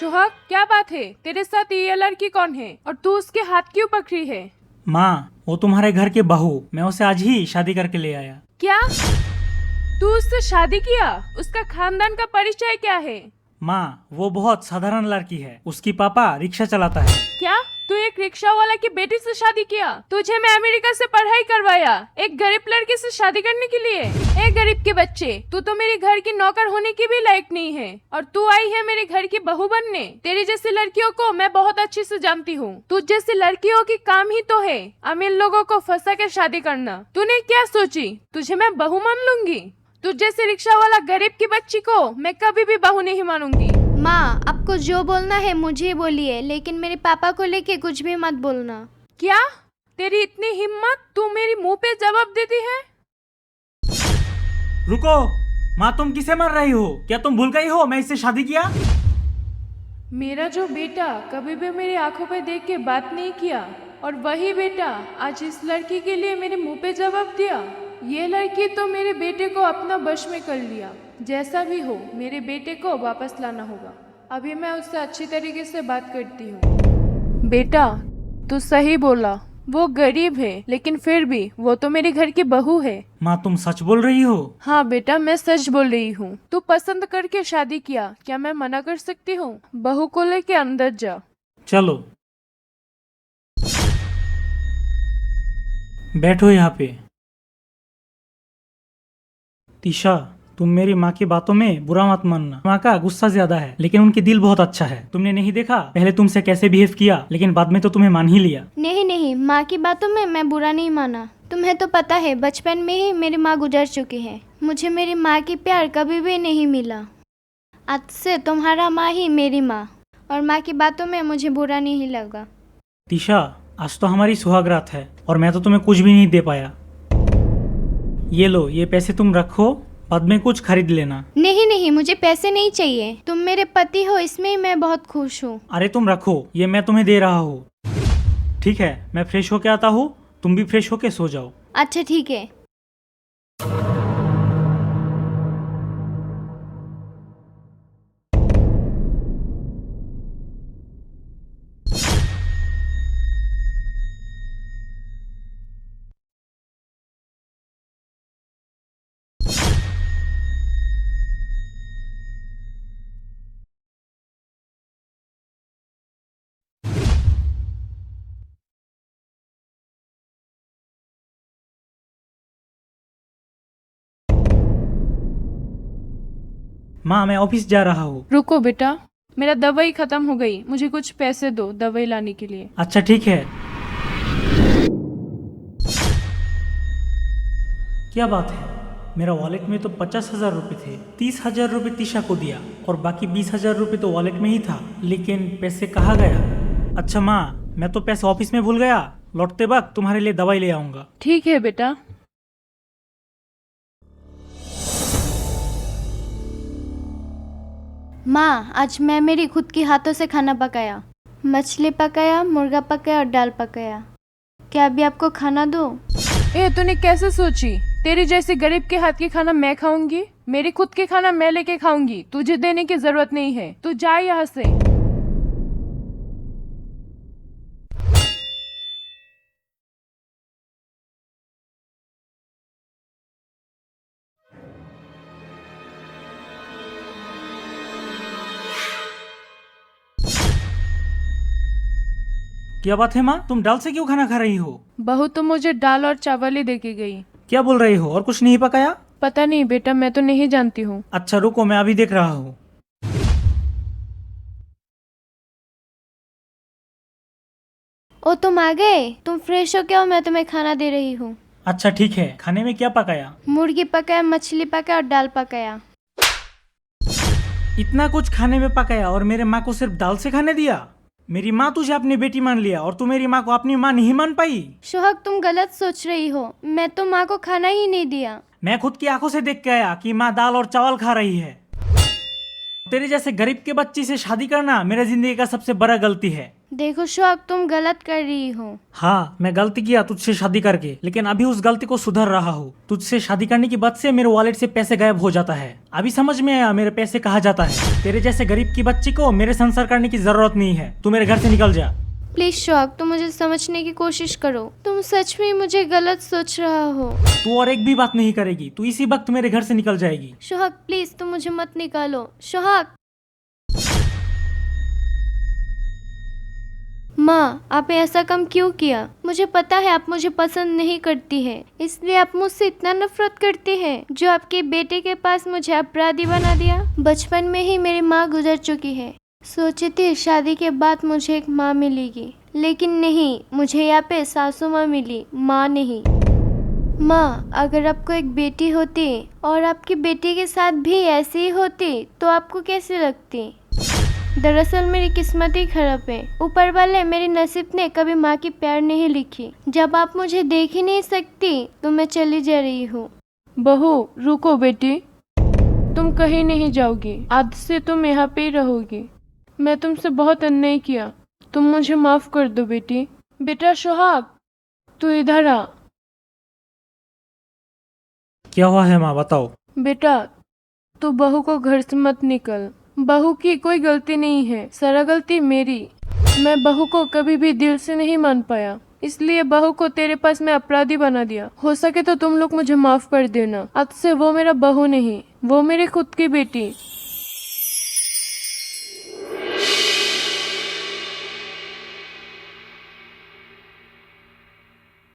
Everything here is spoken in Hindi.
सुहाग, क्या बात है? तेरे साथ ये लड़की कौन है और तू उसके हाथ क्यों पकड़ी है? माँ, वो तुम्हारे घर के बहू, मैं उसे आज ही शादी करके ले आया। क्या? तू उससे शादी किया? उसका खानदान का परिचय क्या है? माँ, वो बहुत साधारण लड़की है। उसकी पापा रिक्शा चलाता है। क्या तू एक रिक्शा वाला की बेटी से शादी किया? तुझे मैं अमेरिका से पढ़ाई करवाया एक गरीब लड़की से शादी करने के लिए? एक गरीब के बच्चे, तू तो मेरे घर की नौकर होने की भी लायक नहीं है और तू आई है मेरे घर की बहू बनने। तेरी जैसी लड़कियों को मैं बहुत अच्छे से जानती हूँ। तू जैसी लड़कियों की काम ही तो है अमीर लोगों को फंसा के शादी करना। तूने क्या सोची तुझे मैं बहू मान लूंगी? तुझ जैसे रिक्शा वाला गरीब की बच्ची को मैं कभी भी बहू नहीं मानूंगी। माँ, आपको जो बोलना है मुझे बोलिए, लेकिन मेरे पापा को लेके कुछ भी मत बोलना। क्या? तेरी इतनी हिम्मत, तू मेरी मुंह पे जवाब देती है? रुको माँ, तुम किसे मार रही हो? क्या तुम भूल गई हो मैं इससे शादी किया? मेरा जो बेटा कभी भी मेरी आंखों पे देख के बात नहीं किया और वही बेटा आज इस लड़की के लिए मेरे मुंह पे जवाब दिया। ये लड़की तो मेरे बेटे को अपना वश में कर लिया। जैसा भी हो मेरे बेटे को वापस लाना होगा। अभी मैं उससे अच्छी तरीके से बात करती हूँ। बेटा, तू सही बोला, वो गरीब है लेकिन फिर भी वो तो मेरे घर की बहू है। माँ, तुम सच बोल रही हो? हाँ बेटा, मैं सच बोल रही हूँ। तू पसंद करके शादी किया, क्या मैं मना कर सकती हूँ? बहू को लेके अंदर जा। चलो बैठो यहाँ पे। तीशा, तुम मेरी माँ की बातों में बुरा मत मानना। माँ का गुस्सा ज्यादा है लेकिन उनकी दिल बहुत अच्छा है। तुमने नहीं देखा पहले तुमसे कैसे बिहेव किया, लेकिन बाद में तो तुम्हें मान ही लिया। नहीं नहीं, माँ की बातों में मैं बुरा नहीं माना। तुम्हें तो पता है बचपन में ही मेरी माँ गुजर चुकी है। मुझे मेरी माँ की प्यार कभी भी नहीं मिला। आज से तुम्हारा माँ ही मेरी माँ, और माँ की बातों में मुझे बुरा नहीं लगा। तीशा, आज तो हमारी सुहागरात है और मैं तो तुम्हें कुछ भी नहीं दे पाया। ये लो, ये पैसे तुम रखो, बाद में कुछ खरीद लेना। नहीं नहीं, मुझे पैसे नहीं चाहिए। तुम मेरे पति हो, इसमें ही मैं बहुत खुश हूँ। अरे तुम रखो, ये मैं तुम्हें दे रहा हूँ। ठीक है, मैं फ्रेश होके आता हूँ, तुम भी फ्रेश होके सो जाओ। अच्छा ठीक है। माँ, मैं ऑफिस जा रहा हूँ। रुको बेटा, मेरा दवाई खत्म हो गई, मुझे कुछ पैसे दो दवाई लाने के लिए। अच्छा ठीक है। क्या बात है, मेरा वॉलेट में तो 50,000 रुपये थे। 30,000 रुपये तीशा को दिया और बाकी 20,000 रुपये तो वॉलेट में ही था, लेकिन पैसे कहाँ गया? अच्छा माँ, मैं तो पैसे ऑफिस में भूल गया। लौटते वक्त तुम्हारे लिए दवाई ले आऊंगा। ठीक है बेटा। माँ, आज मैं मेरी खुद की हाथों से खाना पकाया। मछली पकाया, मुर्गा पकाया और दाल पकाया। क्या अभी आपको खाना दूँ? ए, तूने कैसे सोची? तेरी जैसे गरीब के हाथ की खाना मैं खाऊंगी? मेरी खुद की खाना मैं लेके खाऊंगी, तुझे देने की जरूरत नहीं है। तू जा यहाँ से। क्या बात है माँ, तुम दाल से क्यों खाना खा रही हो? बहू तो मुझे दाल और चावल ही देके गई। क्या बोल रही हो, और कुछ नहीं पकाया? पता नहीं बेटा, मैं तो नहीं जानती हूँ। अच्छा रुको, मैं अभी देख रहा हूँ। ओ, तुम आ गए। तुम फ्रेश हो क्या हो, मैं तुम्हें खाना दे रही हूँ। अच्छा ठीक है, खाने में क्या पकाया? मुर्गी पकाया, मछली पकाया और दाल पकाया। इतना कुछ खाने में पकाया और मेरे माँ को सिर्फ दाल से खाने दिया? मेरी माँ तुझे अपनी बेटी मान लिया और तू मेरी माँ को अपनी माँ नहीं मान पाई? सोहाग, तुम गलत सोच रही हो। मैं तो माँ को खाना ही नहीं दिया। मैं खुद की आंखों से देख के आया कि माँ दाल और चावल खा रही है। तेरे जैसे गरीब के बच्ची से शादी करना मेरे जिंदगी का सबसे बड़ा गलती है। देखो शौक, तुम गलत कर रही हो। हाँ, मैं गलती किया तुझसे शादी करके, लेकिन अभी उस गलती को सुधर रहा हूँ। तुझसे शादी करने के बाद से मेरे वॉलेट से पैसे गायब हो जाता है। अभी समझ में आया मेरे पैसे कहाँ जाता है। तेरे जैसे गरीब की बच्ची को मेरे संसार करने की जरूरत नहीं है। तू मेरे घर से निकल जा। प्लीज शौक, तुम मुझे समझने की कोशिश करो। तुम सच में मुझे गलत सोच रहा हो। तू और एक भी बात नहीं करेगी। तू इसी वक्त मेरे घर से निकल जाएगी। शौक प्लीज, तुम मुझे मत निकालो। शौक। माँ, आपने ऐसा काम क्यों किया? मुझे पता है आप मुझे पसंद नहीं करती है, इसलिए आप मुझसे इतना नफरत करती है जो आपके बेटे के पास मुझे अपराधी बना दिया। बचपन में ही मेरी माँ गुजर चुकी है। सोची थी शादी के बाद मुझे एक माँ मिलेगी, लेकिन नहीं, मुझे यहाँ पे सासू माँ मिली, माँ नहीं। माँ, अगर आपको एक बेटी होती और आपकी बेटी के साथ भी ऐसी ही होती तो आपको कैसी लगती? दरअसल मेरी किस्मत ही खराब है। ऊपर वाले मेरे नसीब ने कभी माँ की प्यार नहीं लिखी। जब आप मुझे देख ही नहीं सकती तो मैं चली जा रही हूँ। बहू रुको बेटी, तुम कहीं नहीं जाओगी। आज से तुम यहाँ पे ही रहोगी। मैं तुमसे बहुत अन्याय किया, तुम मुझे माफ कर दो बेटी। बेटा सोहाग, तू इधर आ। क्या हुआ है माँ, बताओ। बेटा, तू बहू को घर से मत निकल। बहू की कोई गलती नहीं है, सारा गलती मेरी। मैं बहू को कभी भी दिल से नहीं मान पाया, इसलिए बहू को तेरे पास मैं अपराधी बना दिया। हो सके तो तुम लोग मुझे माफ कर देना। आज से वो मेरा बहू नहीं, वो मेरी खुद की बेटी